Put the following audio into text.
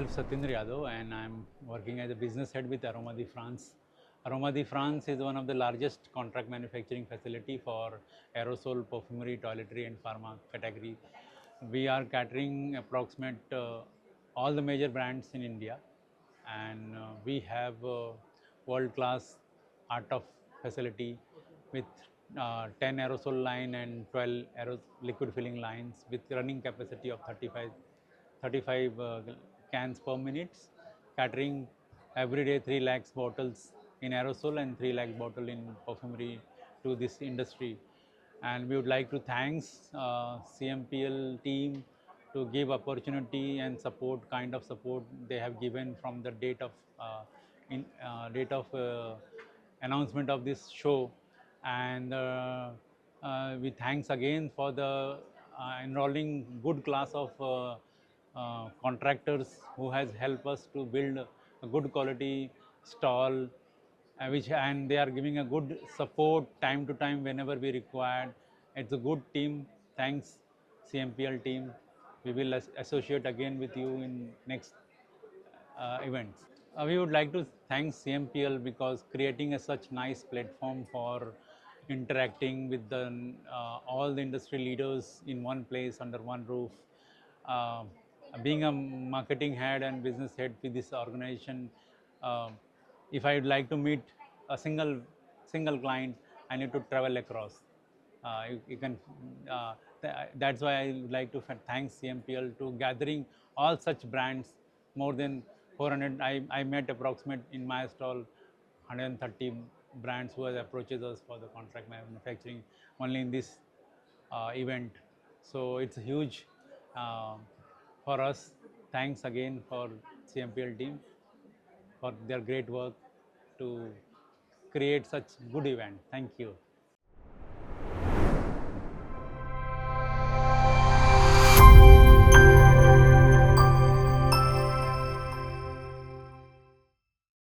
Myself Satyendra Yadav, and I'm working as a business head with Aroma De France. Aroma De France is one of the largest contract manufacturing facility for aerosol, perfumery, toiletry and pharma category. We are catering approximate all the major brands in India, and we have world-class art of facility with 10 aerosol line and 12 liquid filling lines with running capacity of 35 cans per minute, catering every day 3 lakhs bottles in aerosol and 3 lakh bottle in perfumery to this industry. And we would like to thanks CMPL team to give opportunity and support, kind of support they have given from the date of announcement of this show. And we thanks again for the enrolling good class of contractors who has helped us to build a good quality stall, and they are giving a good support time to time whenever we required. It's a good team. Thanks CMPL team. We will associate again with you in next events. We would like to thank CMPL because creating a such nice platform for interacting with the all the industry leaders in one place under one roof. Uh, Being a marketing head and business head with this organization, uh, if I would like to meet a single client, I need to travel across. You can. That's why I would like to thank CMPL to gathering all such brands, more than 400. I met approximate in my stall 130 brands who has approaches us for the contract manufacturing only in this event. So it's huge for us. Thanks again for CMPL team for their great work to create such good event. Thank you.